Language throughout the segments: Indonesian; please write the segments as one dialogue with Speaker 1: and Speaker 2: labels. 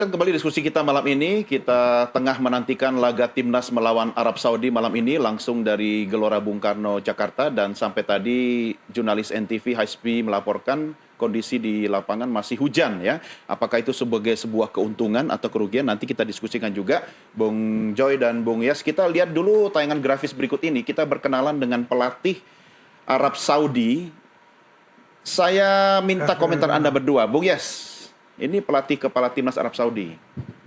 Speaker 1: Kembali diskusi kita malam ini, kita tengah menantikan laga Timnas melawan Arab Saudi malam ini langsung dari Gelora Bung Karno, Jakarta. Dan sampai tadi jurnalis NTV Hasbi melaporkan kondisi di lapangan masih hujan ya. Apakah itu sebagai sebuah keuntungan atau kerugian? Nanti kita diskusikan juga. Bung Joy dan Bung Yas, kita lihat dulu tayangan grafis berikut ini. Kita berkenalan dengan pelatih Arab Saudi. Saya minta komentar Anda berdua. Bung Yas. Ini pelatih kepala timnas Arab Saudi.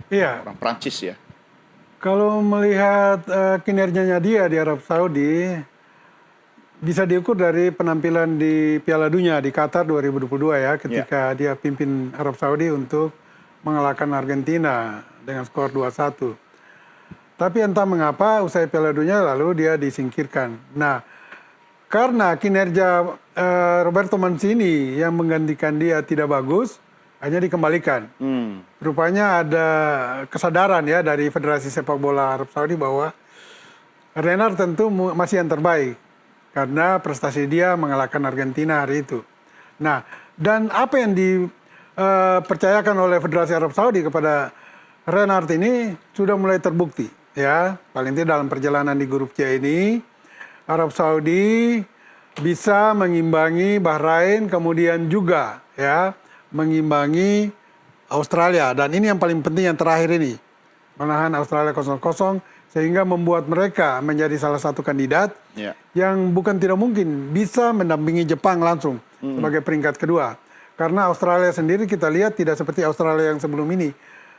Speaker 2: Iya.
Speaker 1: Orang Prancis ya.
Speaker 2: Kalau melihat kinerjanya dia di Arab Saudi, bisa diukur dari penampilan di Piala Dunia di Qatar 2022 ya, ketika dia pimpin Arab Saudi untuk mengalahkan Argentina dengan skor 2-1. Tapi entah mengapa usai Piala Dunia lalu dia disingkirkan. Nah, karena kinerja Roberto Mancini yang menggantikan dia tidak bagus, hanya dikembalikan. Rupanya ada kesadaran ya dari Federasi Sepak Bola Arab Saudi bahwa Renard tentu masih yang terbaik karena prestasi dia mengalahkan Argentina hari itu. Nah, dan apa yang dipercayakan oleh Federasi Arab Saudi kepada Renard ini sudah mulai terbukti ya. Paling tidak dalam perjalanan di grup C ini, Arab Saudi bisa mengimbangi Bahrain, kemudian juga ya mengimbangi Australia, dan ini yang paling penting yang terakhir ini, menahan Australia 0-0 sehingga membuat mereka menjadi salah satu kandidat yang bukan tidak mungkin bisa mendampingi Jepang langsung sebagai peringkat kedua. Karena Australia sendiri kita lihat tidak seperti Australia yang sebelum ini.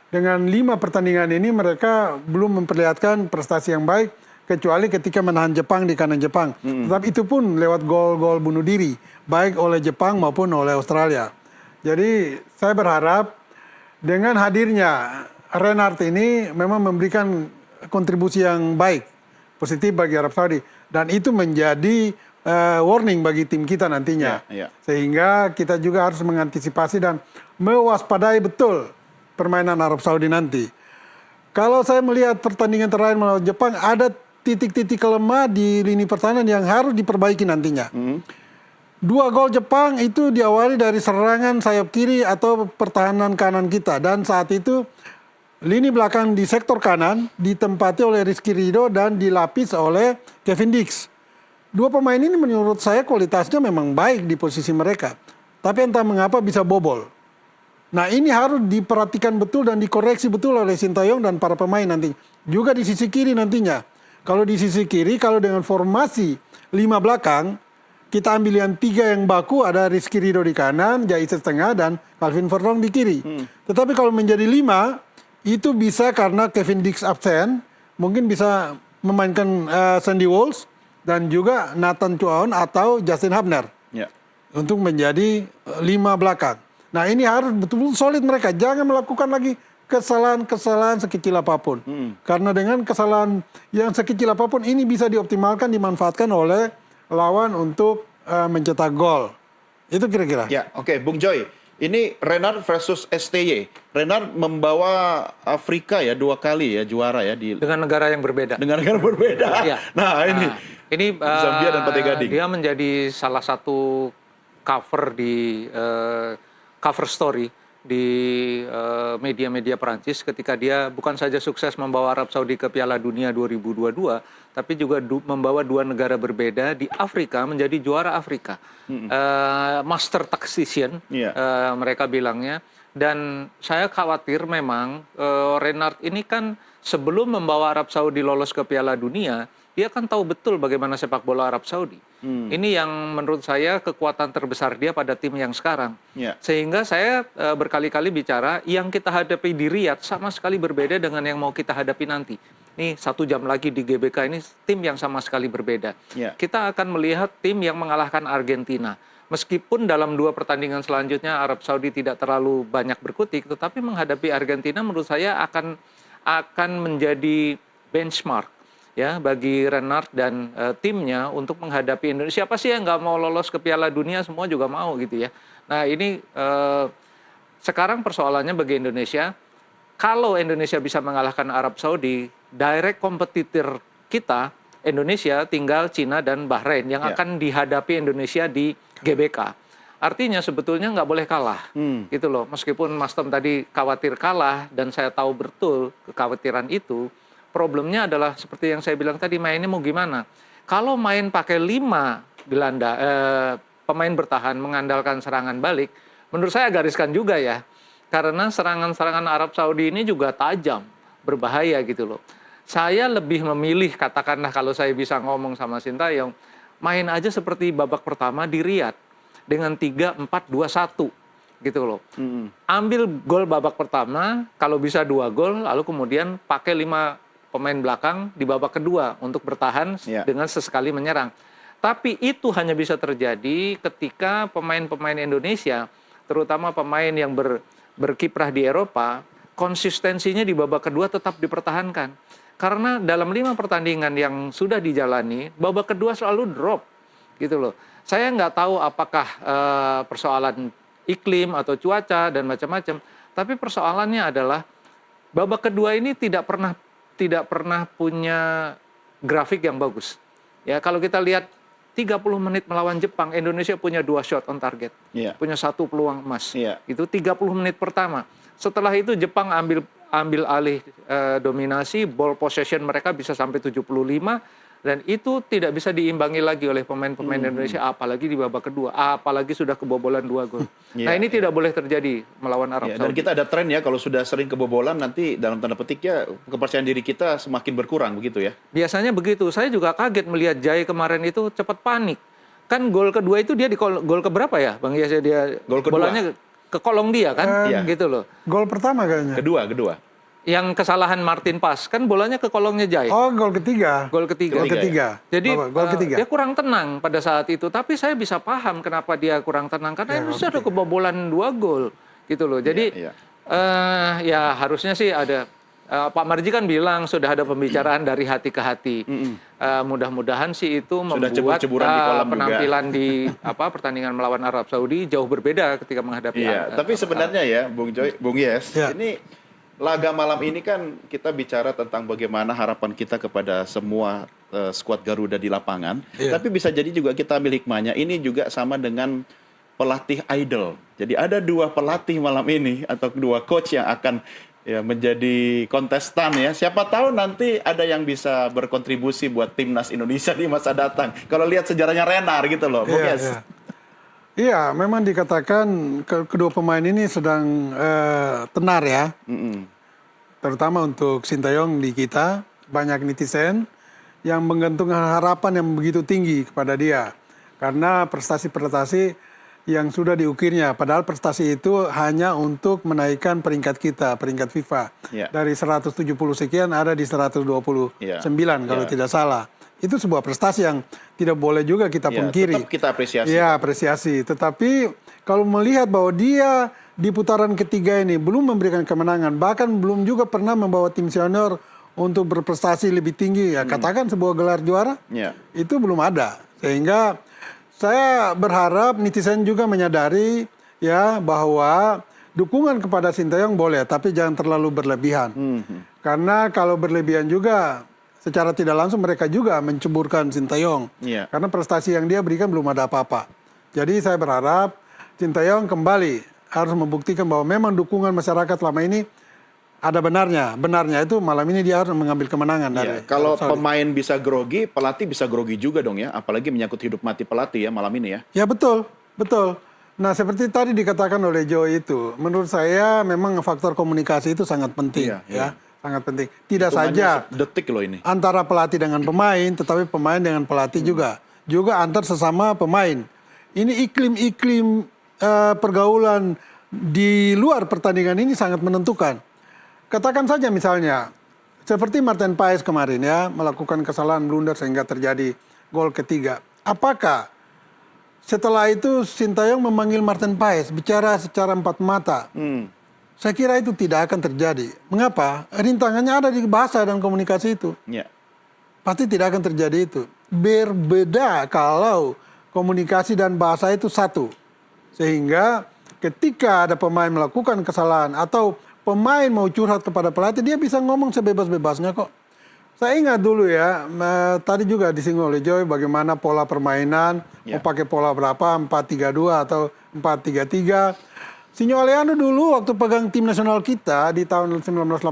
Speaker 2: Dengan 5 pertandingan ini mereka belum memperlihatkan prestasi yang baik kecuali ketika menahan Jepang di kandang Jepang. Tetapi itu pun lewat gol-gol bunuh diri baik oleh Jepang maupun oleh Australia. Jadi saya berharap dengan hadirnya Renard ini memang memberikan kontribusi yang baik, positif bagi Arab Saudi. Dan itu menjadi warning bagi tim kita nantinya. Sehingga kita juga harus mengantisipasi dan mewaspadai betul permainan Arab Saudi nanti. Kalau saya melihat pertandingan terakhir melawan Jepang, ada titik-titik lemah di lini pertahanan yang harus diperbaiki nantinya. 2 gol Jepang itu diawali dari serangan sayap kiri atau pertahanan kanan kita. Dan saat itu lini belakang di sektor kanan ditempati oleh Rizky Ridho dan dilapis oleh Kevin Dix. 2 pemain ini menurut saya kualitasnya memang baik di posisi mereka. Tapi entah mengapa bisa bobol. Nah, ini harus diperhatikan betul dan dikoreksi betul oleh Sintayong dan para pemain nanti. Juga di sisi kiri nantinya. Kalau di sisi kiri, kalau dengan formasi 5 belakang, kita ambil yang 3 yang baku, ada Rizky Ridho di kanan, Jais tengah, dan Calvin Vertonghen di kiri. Tetapi kalau menjadi 5, itu bisa karena Kevin Dix absen, mungkin bisa memainkan Sandy Walsh, dan juga Nathan Chuaon atau Justin Hubner. Untuk menjadi 5 belakang. Nah, ini harus betul-betul solid mereka, jangan melakukan lagi kesalahan-kesalahan sekecil apapun. Karena dengan kesalahan yang sekecil apapun, ini bisa dioptimalkan, dimanfaatkan oleh lawan untuk mencetak gol. Itu kira-kira.
Speaker 1: Ya, oke. Bung Joy, ini Renard versus STY. Renard membawa Afrika ya 2 kali ya juara ya
Speaker 3: dengan negara yang berbeda.
Speaker 1: Dengan negara berbeda.
Speaker 3: Ya. Ini
Speaker 1: Zambia dan Pantai Gading.
Speaker 3: Dia menjadi salah satu cover di cover story di media-media Perancis ketika dia bukan saja sukses membawa Arab Saudi ke Piala Dunia 2022, tapi juga membawa 2 negara berbeda di Afrika menjadi juara Afrika. Master tactician, mereka bilangnya. Dan saya khawatir memang Renard ini kan sebelum membawa Arab Saudi lolos ke Piala Dunia, dia kan tahu betul bagaimana sepak bola Arab Saudi. Ini yang menurut saya kekuatan terbesar dia pada tim yang sekarang. Sehingga saya berkali-kali bicara, yang kita hadapi di Riyadh sama sekali berbeda dengan yang mau kita hadapi nanti. Nih 1 jam lagi di GBK ini tim yang sama sekali berbeda. Kita akan melihat tim yang mengalahkan Argentina. Meskipun dalam 2 pertandingan selanjutnya Arab Saudi tidak terlalu banyak berkutik, tetapi menghadapi Argentina menurut saya akan menjadi benchmark ya bagi Renard dan timnya untuk menghadapi Indonesia. Siapa sih yang nggak mau lolos ke Piala Dunia? Semua juga mau gitu ya. Nah ini sekarang persoalannya bagi Indonesia, kalau Indonesia bisa mengalahkan Arab Saudi, direct kompetitor kita Indonesia tinggal Cina dan Bahrain yang akan dihadapi Indonesia di GBK. Artinya sebetulnya nggak boleh kalah, gitu loh. Meskipun Mas Tom tadi khawatir kalah, dan saya tahu betul kekhawatiran itu, problemnya adalah seperti yang saya bilang tadi, mainnya mau gimana? Kalau main pakai 5 pemain bertahan mengandalkan serangan balik, menurut saya agak riskan juga ya. Karena serangan-serangan Arab Saudi ini juga tajam, berbahaya gitu loh. Saya lebih memilih, katakanlah kalau saya bisa ngomong sama Sintayong, main aja seperti babak pertama di Riyadh. Dengan 3-4-2-1 gitu loh. Ambil gol babak pertama, kalau bisa 2 gol, lalu kemudian pakai 5 pemain belakang di babak kedua untuk bertahan dengan sesekali menyerang. Tapi itu hanya bisa terjadi ketika pemain-pemain Indonesia, terutama pemain yang berkiprah di Eropa, konsistensinya di babak kedua tetap dipertahankan. Karena dalam 5 pertandingan yang sudah dijalani, babak kedua selalu drop gitu loh. Saya nggak tahu apakah persoalan iklim atau cuaca dan macam-macam, tapi persoalannya adalah babak kedua ini tidak pernah punya grafik yang bagus. Ya, kalau kita lihat 30 menit melawan Jepang, Indonesia punya 2 shot on target, punya 1 peluang emas. Itu 30 menit pertama. Setelah itu Jepang ambil alih dominasi, ball possession mereka bisa sampai 75. Dan itu tidak bisa diimbangi lagi oleh pemain-pemain Indonesia, apalagi di babak kedua, apalagi sudah kebobolan 2 gol. Nah ini tidak boleh terjadi melawan Arab Saudi.
Speaker 1: Dan kita ada tren ya, kalau sudah sering kebobolan nanti dalam tanda petik ya kepercayaan diri kita semakin berkurang begitu ya. Biasanya
Speaker 3: begitu. Saya juga kaget melihat Jai kemarin itu cepat panik. Kan gol kedua itu dia di gol keberapa ya, Bang Yas? Dia gol kedua. Bolanya ke kolong dia kan, gitu loh.
Speaker 2: Gol pertama kayaknya.
Speaker 1: Kedua.
Speaker 3: Yang kesalahan Martin Pas, kan bolanya ke kolongnya Jai.
Speaker 2: Oh, gol ketiga.
Speaker 3: Jadi dia kurang tenang pada saat itu. Tapi saya bisa paham kenapa dia kurang tenang. Karena Indonesia ada kebobolan 2 gol. Gitu loh. Jadi ya harusnya sih ada. Pak Marji kan bilang sudah ada pembicaraan dari hati ke hati. Mudah-mudahan sih itu membuat penampilan di pertandingan melawan Arab Saudi jauh berbeda ketika menghadapi.
Speaker 1: Tapi sebenarnya ya, Bung Yes, ini laga malam ini kan kita bicara tentang bagaimana harapan kita kepada semua skuad Garuda di lapangan. Tapi bisa jadi juga kita ambil hikmahnya. Ini juga sama dengan pelatih idol. Jadi ada 2 pelatih malam ini atau 2 coach yang akan menjadi kontestan ya. Siapa tahu nanti ada yang bisa berkontribusi buat timnas Indonesia di masa datang. Kalau lihat sejarahnya Renar gitu loh, Bung Yes.
Speaker 2: Iya, memang dikatakan kedua pemain ini sedang tenar ya. Terutama untuk Sintayong di kita, banyak netizen yang menggantungkan harapan yang begitu tinggi kepada dia. Karena prestasi-prestasi yang sudah diukirnya. Padahal prestasi itu hanya untuk menaikkan peringkat kita, peringkat FIFA. Dari 170 sekian ada di 129 kalau tidak salah. Itu sebuah prestasi yang tidak boleh juga kita pungkiri.
Speaker 1: Tetap kita apresiasi.
Speaker 2: Ya, apresiasi. Tetapi kalau melihat bahwa dia di putaran ketiga ini belum memberikan kemenangan, bahkan belum juga pernah membawa tim senior untuk berprestasi lebih tinggi, ya katakan sebuah gelar juara, itu belum ada. Sehingga saya berharap netizen juga menyadari ya bahwa dukungan kepada Sintayong boleh, tapi jangan terlalu berlebihan. Karena kalau berlebihan juga secara tidak langsung mereka juga menceburkan Sintayong. Karena prestasi yang dia berikan belum ada apa-apa. Jadi saya berharap Sintayong kembali harus membuktikan bahwa memang dukungan masyarakat selama ini ada benarnya. Benarnya itu malam ini dia harus mengambil kemenangan dari
Speaker 1: kalau pemain bisa grogi, pelatih bisa grogi juga dong ya. Apalagi menyangkut hidup mati pelatih ya malam ini ya.
Speaker 2: Ya betul. Nah seperti tadi dikatakan oleh Joe itu, menurut saya memang faktor komunikasi itu sangat penting sangat penting. Tidak saja
Speaker 1: detik loh ini
Speaker 2: antara pelatih dengan pemain, tetapi pemain dengan pelatih juga antar sesama pemain. Ini iklim pergaulan di luar pertandingan ini sangat menentukan. Katakan saja misalnya seperti Martin Paes kemarin ya melakukan kesalahan blunder sehingga terjadi gol ketiga. Apakah setelah itu Sintayong memanggil Martin Paes bicara secara empat mata? Saya kira itu tidak akan terjadi. Mengapa? Rintangannya ada di bahasa dan komunikasi itu. Pasti tidak akan terjadi itu. Berbeda kalau komunikasi dan bahasa itu satu. Sehingga ketika ada pemain melakukan kesalahan atau pemain mau curhat kepada pelatih, dia bisa ngomong sebebas-bebasnya kok. Saya ingat dulu ya, tadi juga disinggung oleh Joy bagaimana pola permainan, mau pakai pola berapa, 4-3-2 atau 4-3-3. Sinyo dulu waktu pegang tim nasional kita di tahun 1985,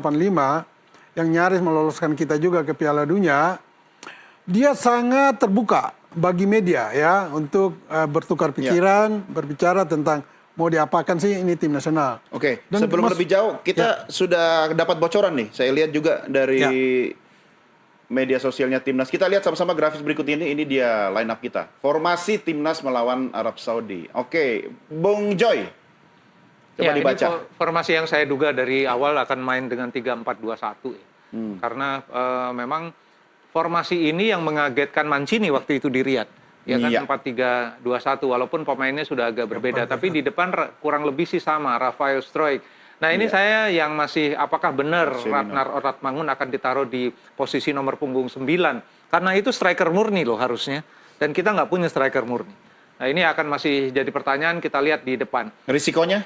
Speaker 2: yang nyaris meloloskan kita juga ke Piala Dunia, dia sangat terbuka bagi media ya untuk bertukar pikiran, berbicara tentang mau diapakan sih ini tim nasional.
Speaker 1: Oke, sebelum lebih jauh, kita sudah dapat bocoran nih. Saya lihat juga dari media sosialnya Timnas. Kita lihat sama-sama grafis berikut ini dia line up kita. Formasi Timnas melawan Arab Saudi. Oke, Bung Joy, coba dibaca.
Speaker 3: Ini formasi yang saya duga dari awal akan main dengan 3-4-2-1 ya. Karena memang formasi ini yang mengagetkan Mancini waktu itu di Riyadh. Ya kan 4-3-2-1 walaupun pemainnya sudah agak berbeda, tapi di depan kurang lebih sih sama, Rafael Struijk. Nah ini saya yang masih apakah benar Ratnar Oratmangun akan ditaruh di posisi nomor punggung 9, karena itu striker murni loh harusnya, dan kita nggak punya striker murni. Nah ini akan masih jadi pertanyaan, kita lihat di depan.
Speaker 1: Risikonya?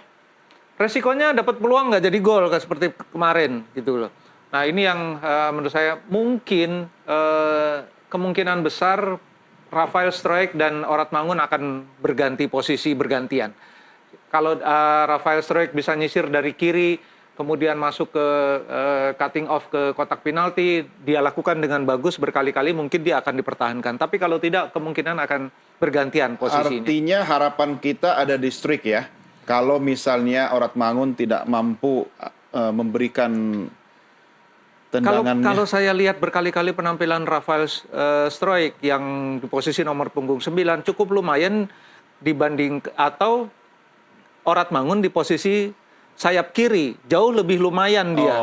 Speaker 3: Resikonya dapat peluang nggak jadi gol seperti kemarin gitu loh. Nah ini yang menurut saya mungkin kemungkinan besar Rafael Struijk dan Oratmangun akan berganti posisi bergantian. Kalau Rafael Struijk bisa nyisir dari kiri, kemudian masuk ke cutting off ke kotak penalti, dia lakukan dengan bagus berkali-kali, mungkin dia akan dipertahankan. Tapi kalau tidak, kemungkinan akan bergantian posisinya.
Speaker 1: Artinya harapan kita ada di Struijk ya. Kalau misalnya Oratmangun tidak mampu memberikan tendangannya.
Speaker 3: Kalau saya lihat berkali-kali penampilan Rafael Struijk yang di posisi nomor punggung 9 cukup lumayan dibanding atau Oratmangun di posisi sayap kiri jauh lebih lumayan dia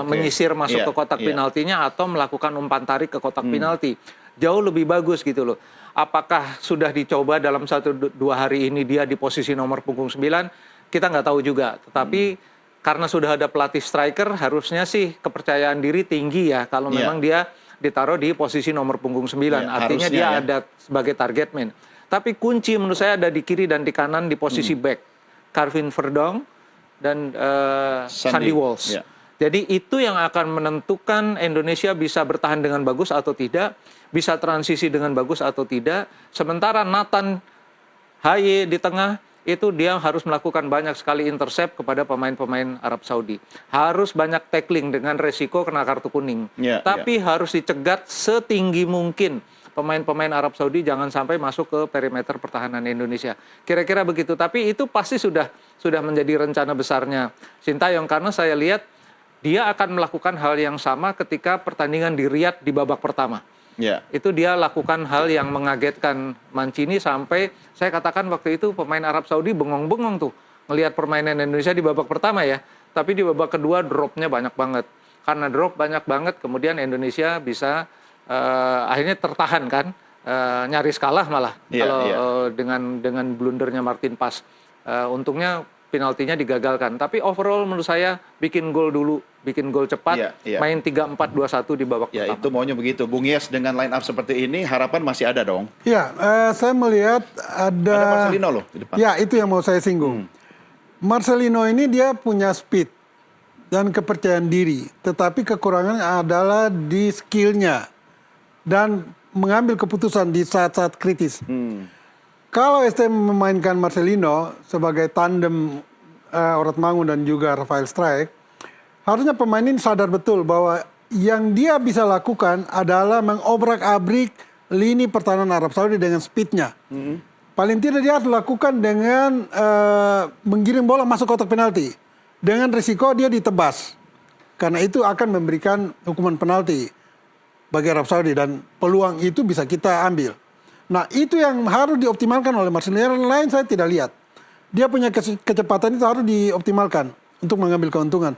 Speaker 3: menyisir masuk ke kotak penaltinya atau melakukan umpan tarik ke kotak penalti jauh lebih bagus gitu loh. Apakah sudah dicoba dalam 1-2 hari ini dia di posisi nomor punggung 9? Kita nggak tahu juga. Tetapi karena sudah ada pelatih striker, harusnya sih kepercayaan diri tinggi ya kalau memang dia ditaruh di posisi nomor punggung 9. Artinya dia ada sebagai target man. Tapi kunci menurut saya ada di kiri dan di kanan di posisi back. Calvin Verdong dan Sandy Walsh. Jadi itu yang akan menentukan Indonesia bisa bertahan dengan bagus atau tidak, bisa transisi dengan bagus atau tidak. Sementara Nathan Haye di tengah, itu dia harus melakukan banyak sekali intercept kepada pemain-pemain Arab Saudi. Harus banyak tackling dengan resiko kena kartu kuning. Tapi harus dicegat setinggi mungkin. Pemain-pemain Arab Saudi jangan sampai masuk ke perimeter pertahanan Indonesia. Kira-kira begitu. Tapi itu pasti sudah menjadi rencana besarnya Sintayong. Karena saya lihat dia akan melakukan hal yang sama ketika pertandingan di Riyadh di babak pertama. Itu dia lakukan hal yang mengagetkan Mancini sampai saya katakan waktu itu pemain Arab Saudi bengong-bengong tuh ngelihat permainan Indonesia di babak pertama ya. Tapi di babak kedua dropnya banyak banget. Karena drop banyak banget kemudian Indonesia bisa akhirnya tertahan kan, nyaris kalah malah dengan blundernya Martin Pas. Untungnya penaltinya digagalkan. Tapi overall menurut saya bikin gol dulu, bikin gol cepat, main 3-4-2-1 di babak pertama.
Speaker 1: Itu maunya begitu. Bung Yes dengan line up seperti ini harapan masih ada dong.
Speaker 2: Ya, saya melihat ada
Speaker 1: Marcelino loh di depan.
Speaker 2: Ya, itu yang mau saya singgung. Marcelino ini dia punya speed dan kepercayaan diri, tetapi kekurangannya adalah di skillnya dan mengambil keputusan di saat-saat kritis. Kalau STM memainkan Marcelino sebagai tandem Oratmangun dan juga Rafael Struijk, harusnya pemain ini sadar betul bahwa yang dia bisa lakukan adalah mengobrak-abrik lini pertahanan Arab Saudi dengan speednya. Paling tidak dia harus lakukan dengan menggiring bola masuk kotak penalti. Dengan risiko dia ditebas. Karena itu akan memberikan hukuman penalti bagi Arab Saudi dan peluang itu bisa kita ambil. Nah itu yang harus dioptimalkan oleh Marcelino. Yang lain saya tidak lihat. Dia punya kecepatan itu harus dioptimalkan untuk mengambil keuntungan.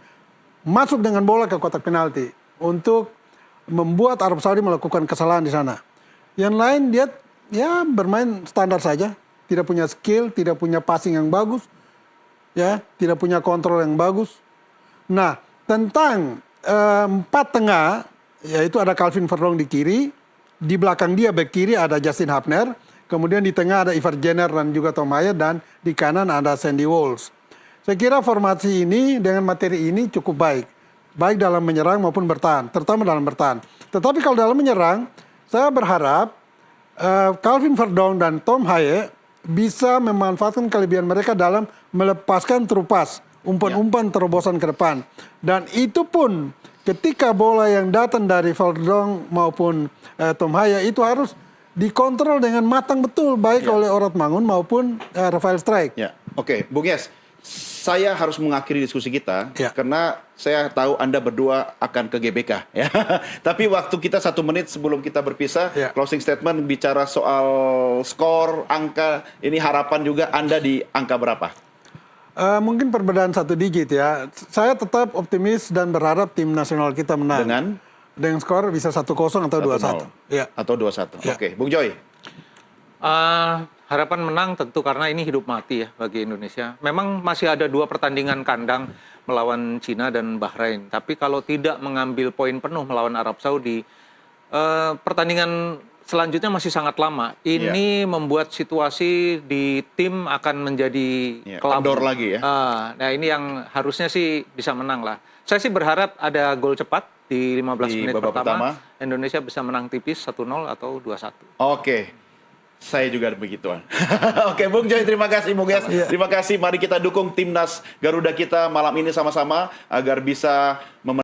Speaker 2: Masuk dengan bola ke kotak penalti untuk membuat Arab Saudi melakukan kesalahan di sana. Yang lain dia ya bermain standar saja, tidak punya skill, tidak punya passing yang bagus, ya, tidak punya kontrol yang bagus. Nah tentang empat tengah, yaitu ada Calvin Verdong di kiri, di belakang dia back kiri ada Justin Hapner, kemudian di tengah ada Ivar Jenner dan juga Tom Haye, dan di kanan ada Sandy Walsh. Saya kira formasi ini dengan materi ini cukup baik. baik dalam menyerang maupun bertahan, terutama dalam bertahan. Tetapi kalau dalam menyerang, saya berharap Calvin Verdong dan Tom Haye bisa memanfaatkan kelebihan mereka dalam melepaskan terupas, umpan-umpan terobosan ke depan. Dan itu pun ketika bola yang datang dari Verdong maupun Tom Haye itu harus dikontrol dengan matang betul, baik oleh Orad Mangun maupun Rafael Strijk.
Speaker 1: Ya, oke, Bung Yes, saya harus mengakhiri diskusi kita karena saya tahu Anda berdua akan ke GBK. Ya. Tapi waktu kita 1 menit sebelum kita berpisah, closing statement bicara soal skor, angka, ini harapan juga Anda di angka berapa?
Speaker 2: Mungkin perbedaan 1 digit ya. Saya tetap optimis dan berharap tim nasional kita menang. Dengan skor bisa 1-0 atau 2-1.
Speaker 1: Ya. Atau 2-1. Ya. Oke, Bung Joy.
Speaker 3: Harapan menang tentu karena ini hidup mati ya bagi Indonesia. Memang masih ada 2 pertandingan kandang melawan Cina dan Bahrain. Tapi kalau tidak mengambil poin penuh melawan Arab Saudi, pertandingan selanjutnya masih sangat lama. Ini membuat situasi di tim akan menjadi
Speaker 1: kendor lagi ya.
Speaker 3: Nah ini yang harusnya sih bisa menang lah. Saya sih berharap ada gol cepat di 15 menit pertama. Indonesia bisa menang tipis 1-0 atau 2-1.
Speaker 1: Oke. Saya juga begituan. Oke, Bung Joy, terima kasih, Bung Yes. Terima kasih. Mari kita dukung timnas Garuda kita malam ini sama-sama agar bisa